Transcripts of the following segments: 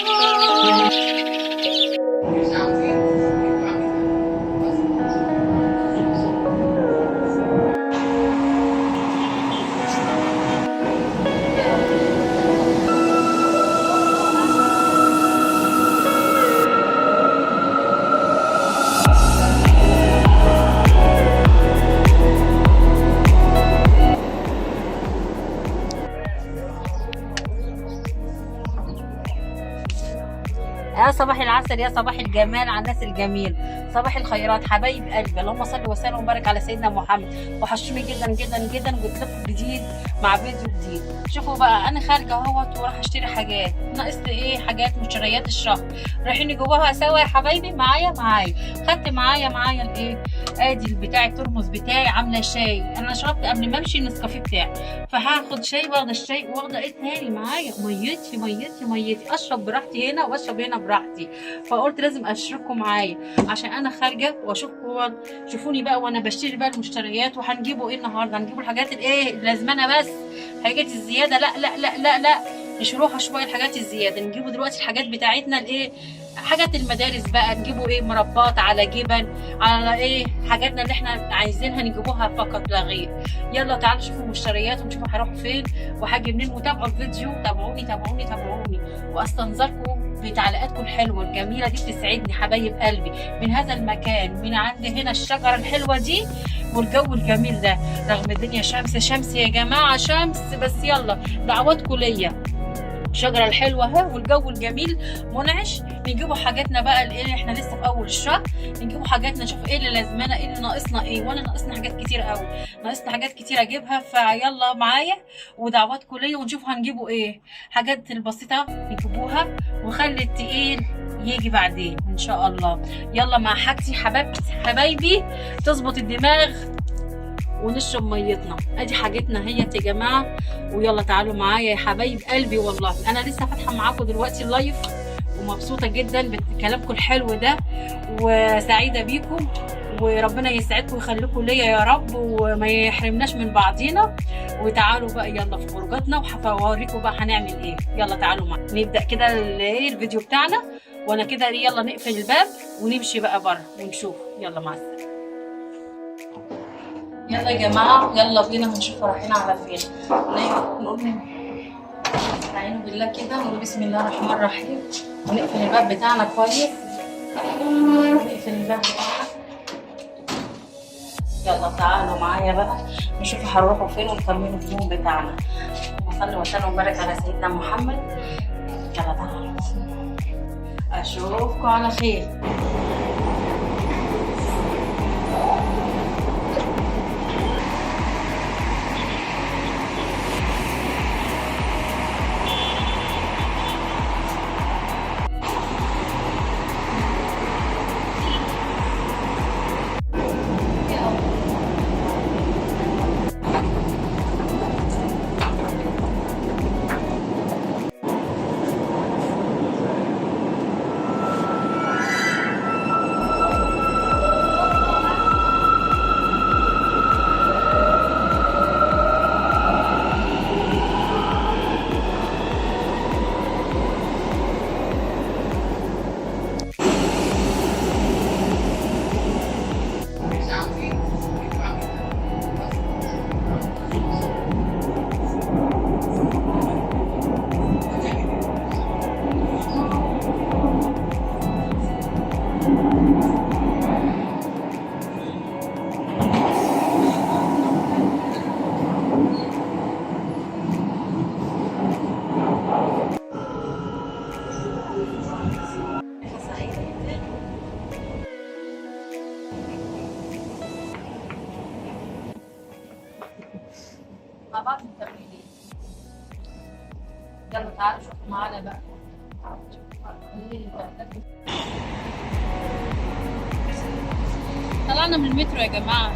يا صباح العسل، يا صباح الجمال على الناس الجميل، صباح الخيرات حبايب قلبي. اللهم صل وسلم وبارك على سيدنا محمد. وحشوني جدا جدا جدا، وجبت لكم جديد مع فيديو جديد. شوفوا بقى، انا خارجه اهوت وراح اشتري حاجات، ناقص لي ايه؟ حاجات مشتريات الشهر، رايحين نجيبوها سوا يا حبايبي. معايا خدت معايا الايه؟ ادي بتاعي، الترمس بتاعي، عامله شاي. انا شربت قبل ما امشي النسكافيه بتاعي، فهاخد شاي، واخده الشاي، واخده ايه تاني معايا؟ ميتي. اشرب براحتي هنا واشرب هنا براحتي، فقلت لازم اشربكم معايا عشان انا خارجه واشوفكم. شوفوني بقى وانا بشتري بقى المشتريات. وهنجيبوا ايه النهارده؟ هنجيبوا الحاجات الايه اللازمانه بس، الحاجات الزياده لا لا لا لا لا، نشروها شويه الحاجات الزياده. نجيبوا دلوقتي الحاجات بتاعتنا الايه، حاجات المدارس بقى. نجيبوا ايه؟ مربات، على جبن، على ايه حاجاتنا اللي احنا عايزينها نجيبوها فقط لا غير. يلا تعالوا شوفوا المشتريات ونشوفوا هروح فين وهاجي منين. وتابعوا الفيديو، تابعوني واستنظركم بتعليقاتكم الحلوه الجميله دي، بتسعدني حبايب قلبي. من هذا المكان، من عند هنا الشجره الحلوه دي والجو الجميل ده، رغم الدنيا شمس يا جماعه، شمس، بس يلا دعواتكم ليا. الشجره الحلوه اهي والجو الجميل منعش. نجيبوا حاجاتنا بقى الايه، احنا لسه في اول الشهر. نجيبوا حاجاتنا، نشوف ايه اللي لازمنا، ايه اللي ناقصنا ايه. وانا ناقصنا حاجات كتير قوي، ناقصنا حاجات كتير اجيبها. فيلا معايا ودعواتكم ليا، ونشوف هنجيبوا ايه. حاجات البسيطه نجيبوها، وخلي التقيل يجي بعدين ان شاء الله. يلا مع حاجتي حبايبي، تظبط الدماغ ونشرب ميتنا. ادي حاجتنا هي يا جماعه. ويلا تعالوا معايا يا حبايب قلبي. والله انا لسه فاتحه معاكم دلوقتي اللايف، ومبسوطه جدا بكلامكم الحلو ده، وسعيده بيكم. وربنا يسعدكم ويخليكم ليا يا رب، وما يحرمناش من بعضينا. وتعالوا بقى يلا في خروجاتنا، وهوريكم بقى هنعمل ايه. يلا تعالوا معايا نبدا كده الفيديو بتاعنا. وانا كده يلا نقفل الباب ونمشي بقى بره ونشوف. يلا مع السلامه. يلا يا جماعه، يلا بينا هنشوف رايحين على فين. نقول نستعين بالله كده، ونقول بسم الله الرحمن الرحيم، ونقفل الباب بتاعنا كويس. نقفل الباب بتاعنا. يلا تعالوا معايا بقى نشوف هنروحوا فين ونكملوا اليوم بتاعنا. وصلي وسلم وبارك على سيدنا محمد. يلا تعالوا، اشوفكم على خير. مع بعض مكملين. يلا تعالوا شوفوا معانا بقى. طلعنا من المترو يا جماعة،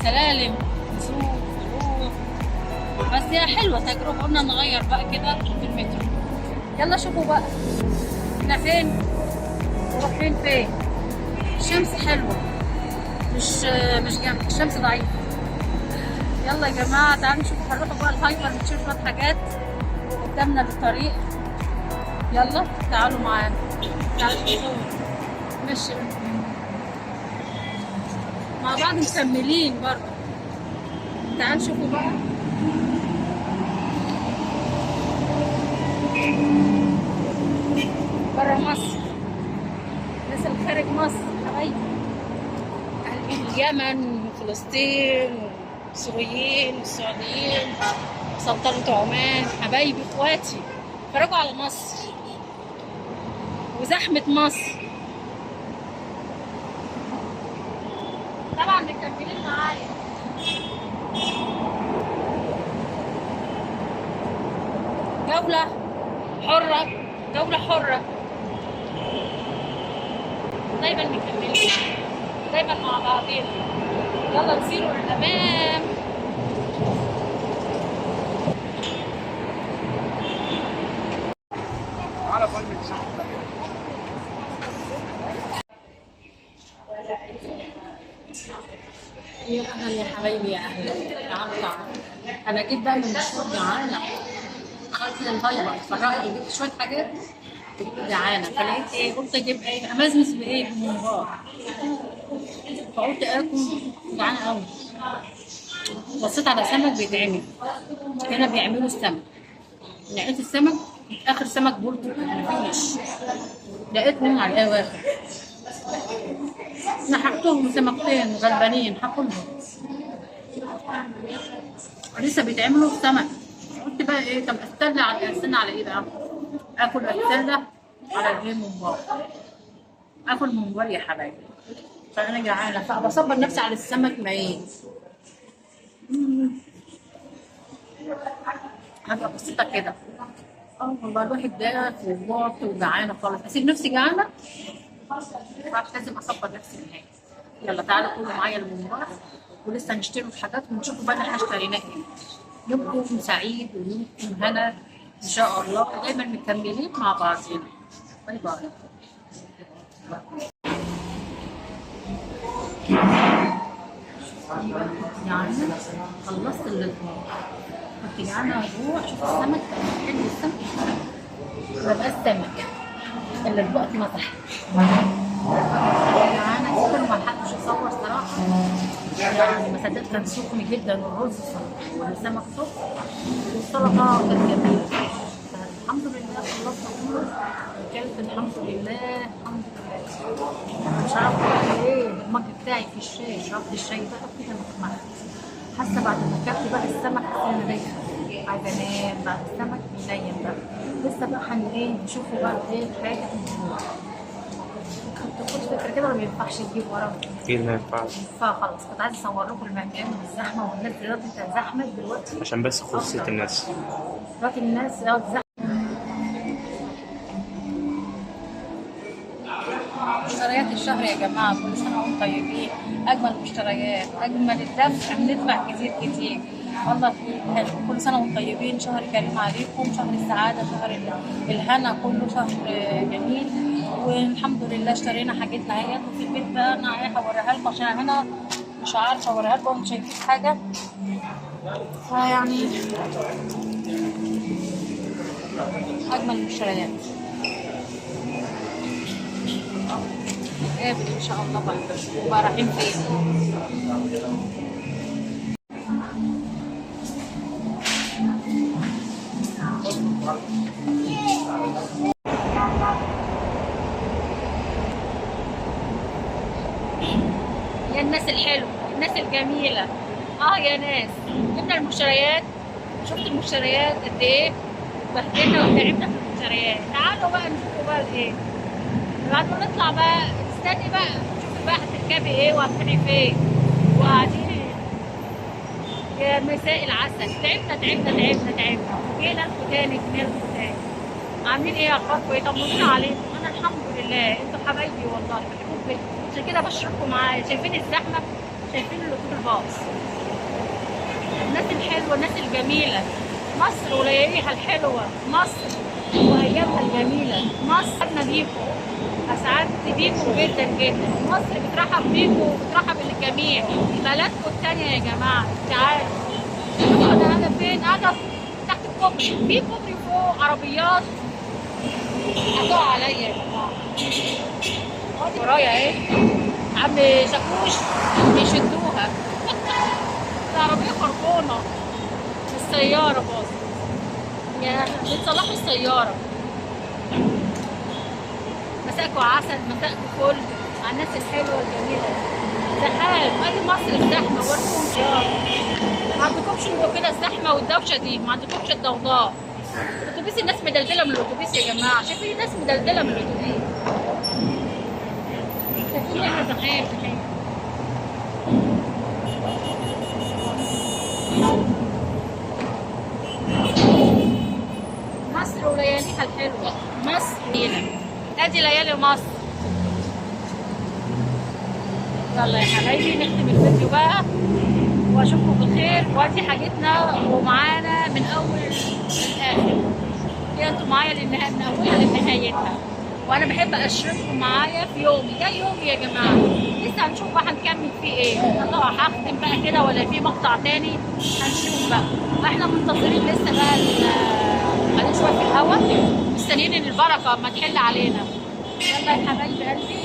سلالم نشوف نروح، بس هي حلوة تجربة. قلنا نغير بقى كده في المترو. يلا شوفوا بقى احنا فين ورايحين فين. الشمس حلوة، مش جامدة، الشمس ضعيفة. يلا يا جماعة تعالوا نشوفوا هنروحوا بقى الهايبر، نشوف شوية حاجات قدامنا بالطريق. يلا تعالوا معانا، تعالوا نصور. ماشي مع بعض مكملين برضه. تعالوا شوفوا بقى برا مصر، الناس اللي خارج مصر حبايبي، أهل اليمن وفلسطين والسوريين والسعوديين سلطنة عمان، حبايبي اخواتي اتفرجوا على مصر وزحمة مصر. طبعا مكملين معايا. جولة حرة، جولة حرة، دايما مكملين، دايما مع بعضين. يلا نسيروا للأمام. يا اهلا يا حبايبي، يا اهلا. تعالوا تعالوا، انا جيت بقى من مشوار جعانه، عملت الهايبر اتفرجت وجبت شويه حاجات، كنت جعانه فلقيت ايه، قلت اجيب ايه، امزمز بايه، بممبار. فقلت اكل، جعانه قوي. بصيت على سمك بيتعمل هنا، بيعملوا السمك، لقيت السمك اخر سمك بولتي مفيش، لقيتهم على الاواخر، نحقتهم سمكتين غلبانين هاكلهم، لسه بيتعملوا السمك. قلت بقى ايه، طب استنى على ايه بقى؟ اكل اتسلى على الايه، ممبار. اكل ممبار يا حبايبي، فانا جعانه فبصبر نفسي على السمك مايل. حاجه بسيطه كده. والله الواحد ده وجعت وجعانه خالص، اسيب نفسي جعانه؟ لازم اصبر نفسي نهائي. يلا تعالوا كلوا معايا الممبار، ولسه هنشتري حاجات ونشوفوا بقى احنا اشتريناه ايه. يومكم سعيد ويومكم هنا ان شاء الله، دايما مكملين مع بعضنا. باي باي. يعني خلصت اللقاء، كنت جعانه وجوع. شوف السمك حلو، السمك ما بقاش سمك الا الوقت مسح. جعانه كل ما لحقتش اصور صراحه، يعني ما صدقت، كان سخن جدا والرز والسمك سخن والسلطه كانت جميله. الحمد لله خلصنا كله، اكلت الحمد لله الحمد لله. مش عارفه بقى ايه، المج بتاعي في الشاي، شربت الشاي بقى كده مخمخ. حاسه بعد ما اكلت بقى السمك حاسه ان انا عايزه انام بقى، السمك بينيم بقى. لسه بقى ايه، نشوفوا بقى ايه حاجه. كنت فكره كده ولا ما ينفعش نجيب ورا؟ اكيد ما ينفعش. فخلاص كنت عايزه اصور لكم المكان والزحمه والناس دلوقتي زحمه دلوقتي، عشان بس خصوصية الناس. دلوقتي الناس زحمه. مشتريات الشهر يا جماعه، كل سنه وانتم طيبين. اجمل مشتريات، اجمل الدفع، بندفع كتير كتير والله. حلو، كل سنه وانتم طيبين. شهر كريم عليكم، شهر السعاده، شهر الهنا، كله شهر جميل. والحمد لله اشترينا حاجتنا اهيت، وفي البيت بقى انا رايحه اوريها لكم عشان هنا مش عارفه اوريها لكم، مش شايفين حاجه. فيعني اجمل المشتريات قابل ان شاء الله بقى. وبقى رايحين فين؟ يا الناس الحلوه، الناس الجميله، يا ناس، جبنا المشتريات. شفت المشتريات قد ايه؟ بهدلنا وتعبنا في المشتريات. تعالوا بقى نشوفوا بقى ايه بعد ما نطلع بقى. استني بقى شوفي بقى هتركبي ايه وهتروحي فين وقاعدين. يا مساء العسل، تعبنا تعبنا تعبنا تعبنا، جينا لكم تاني، جينا لكم تاني. عاملين ايه، اخباركم ايه؟ طمنونا عليكم. انا الحمد لله، انتوا حبايبي والله، بحبكم جدا، عشان كده بشربكم معايا. شايفين الزحمه، شايفين الركوب الباص، الناس الحلوه، الناس الجميله، مصر ولياليها الحلوه، مصر وايامها الجميله، مصر احنا بيكم، اسعدت بيكم جدا جدا. مصر بترحب بيكم وبترحب بالجميع. بلدكم الثانيه يا جماعه. تعالوا شوفوا انا فين، انا تحت الكوبري، في كوبري فوق عربيات هتقع عليا يا جماعه. ورايا ايه؟ عم شاكوش بيشدوها. العربيه خربانه. السياره باظت. يا بتصلحوا السياره. مساكوا عسل، مساكوا فل على الناس الحلوه الجميله. زحام، اي مصر زحمه وركم زياره. ما عندكمش انتوا كده الزحمه والدوشه دي، ما عندكمش الضوضاء. الاتوبيس الناس مدلدله من الاتوبيس يا جماعه، شايفين الناس مدلدله من الاتوبيس. شايفين احنا زحام زحام. مصر ولياليها الحلوه، مصر هنا. ادي ليالي مصر. يلا يا حبايبي نختم الفيديو بقى واشوفكم بخير. وادي حاجتنا ومعانا من اول للاخر. هي انتوا معايا من اولها لنهايتها. وانا بحب اشرككم معايا في يومي، ده يومي يا جماعه. لسه هنشوف بقى هنكمل فيه ايه. الله هختم بقى كده ولا في مقطع تاني هنشوف بقى. احنا منتظرين لسه بقى بعدين شويه في الهوا، مستنيين ان البركه ما تحل علينا. يلا يا حبايب قلبي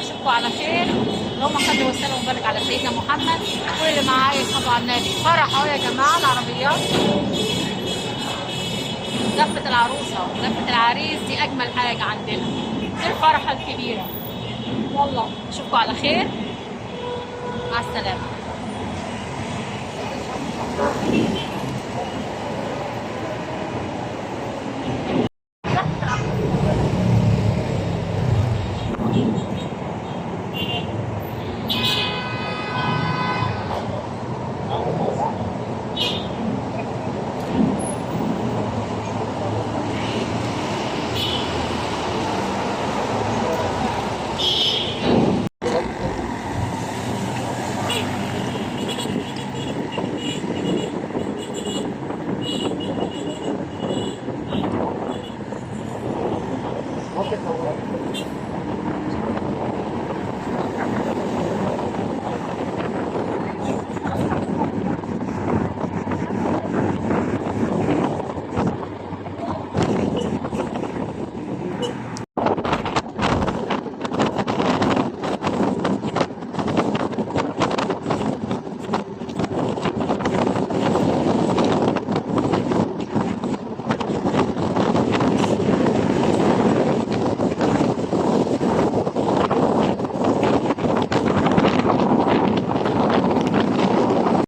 اشوفكم على خير. اللهم صل وسلم وبارك على سيدنا محمد. كل اللي معايا يصلوا على النبي. فرح اهو يا جماعه العربيات. لفة العروسة ولفة العريس دي أجمل حاجة عندنا، دي الفرحة الكبيرة. يلا أشوفكم على خير، مع السلامة.